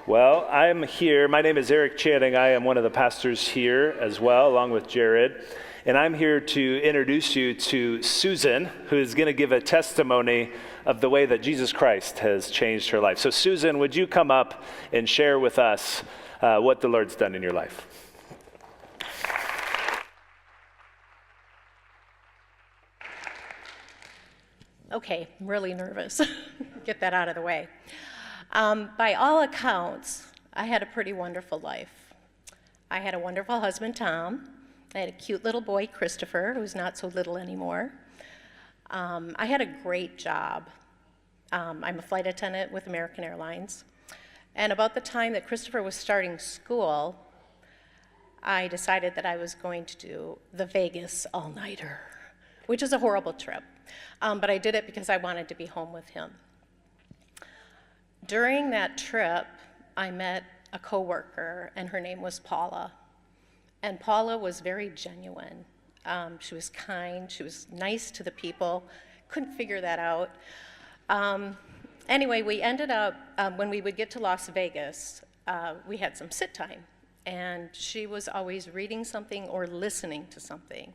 Well, I'm here. My name is Eric Channing. I am one of the pastors here as well, along with Jared. And I'm here to introduce you to Susan, who is going to give a testimony of the way that Jesus Christ has changed her life. So, Susan, would you come up and share with us what the Lord's done in your life? Okay, I'm really nervous. Get that out of the way. By all accounts, I had a pretty wonderful life. I had a wonderful husband, Tom. I had a cute little boy, Christopher, who's not so little anymore. I had a great job. I'm a flight attendant with American Airlines. And about the time that Christopher was starting school, I decided that I was going to do the Vegas all-nighter, which is a horrible trip. But I did it because I wanted to be home with him. During that trip, I met a coworker, and her name was Paula. And Paula was very genuine. She was kind, she was nice to the people, couldn't figure that out. Anyway, we ended up, when we would get to Las Vegas, we had some sit time, and she was always reading something or listening to something.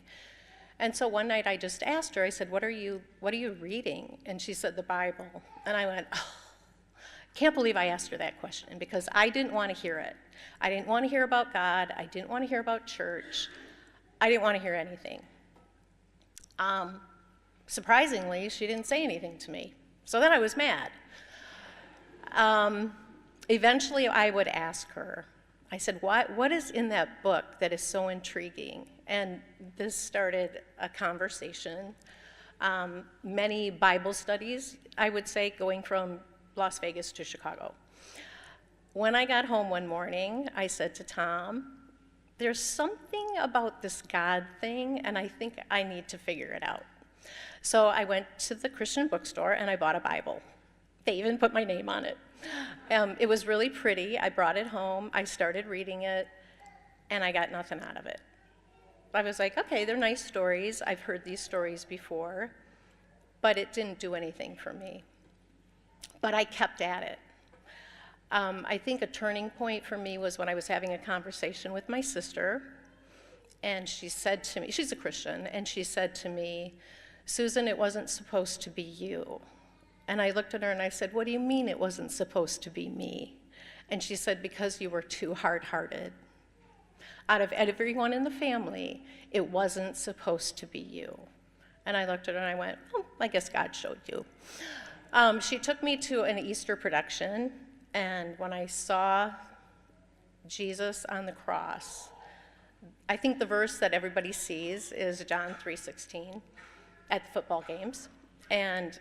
And so one night I just asked her, I said, what are you reading? And she said, the Bible. And I went, oh, can't believe I asked her that question, because I didn't want to hear it. I didn't want to hear about God. I didn't want to hear about church. I didn't want to hear anything. Surprisingly, she didn't say anything to me. So then I was mad. Eventually I would ask her, I said, what is in that book that is so intriguing? And this started a conversation. Many Bible studies, I would say, going from Las Vegas to Chicago. When I got home one morning, I said to Tom, there's something about this God thing, and I think I need to figure it out. So I went to the Christian bookstore and I bought a Bible. They even put my name on it. It was really pretty. I brought it home, I started reading it, and I got nothing out of it. I was like, okay, they're nice stories. I've heard these stories before, but it didn't do anything for me. But I kept at it. I think a turning point for me was when I was having a conversation with my sister, and she said to me, she's a Christian, and she said to me, Susan, it wasn't supposed to be you. And I looked at her and I said, what do you mean it wasn't supposed to be me? And she said, because you were too hard-hearted. Out of everyone in the family, it wasn't supposed to be you. And I looked at her and I went, oh, I guess God showed you. She took me to an Easter production, and when I saw Jesus on the cross, I think the verse that everybody sees is John 3:16 at the football games. And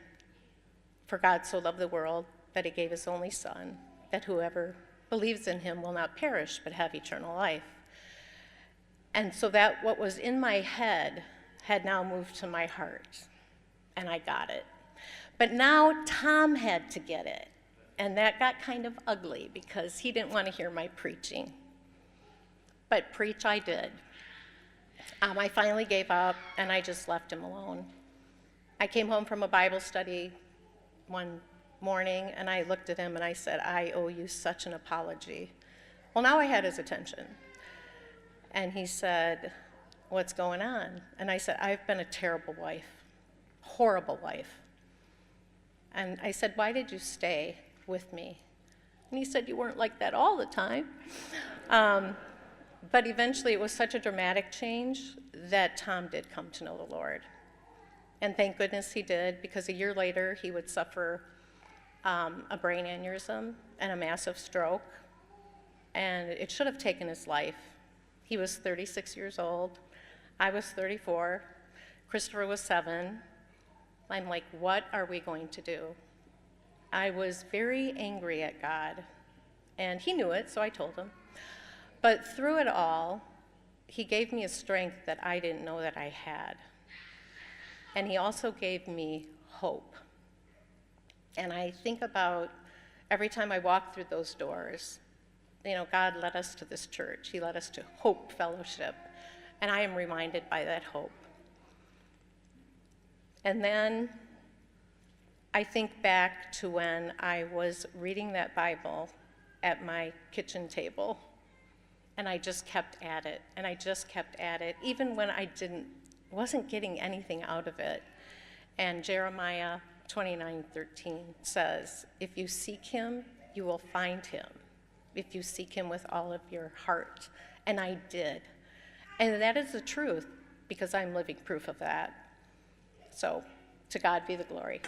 for God so loved the world that he gave his only son, that whoever believes in him will not perish but have eternal life. And so that what was in my head had now moved to my heart, and I got it. But now Tom had to get it, and that got kind of ugly because he didn't want to hear my preaching. But preach I did. I finally gave up, and I just left him alone. I came home from a Bible study one morning, and I looked at him and I said, I owe you such an apology. Well, now I had his attention. And he said, what's going on? And I said, I've been a terrible wife, horrible wife. And I said, why did you stay with me? And he said, you weren't like that all the time. But eventually it was such a dramatic change that Tom did come to know the Lord. And thank goodness he did, because a year later he would suffer a brain aneurysm and a massive stroke. And it should have taken his life. He was 36 years old. I was 34. Christopher was 7. I'm like, what are we going to do? I was very angry at God, and he knew it, so I told him. But through it all, he gave me a strength that I didn't know that I had. And he also gave me hope. And I think about every time I walk through those doors, you know, God led us to this church. He led us to Hope Fellowship. And I am reminded by that hope. And then I think back to when I was reading that Bible at my kitchen table. And I just kept at it, and I just kept at it, even when I wasn't getting anything out of it. And Jeremiah 29:13 says, if you seek him, you will find him, if you seek him with all of your heart. And I did. And that is the truth, because I'm living proof of that. So, to God be the glory.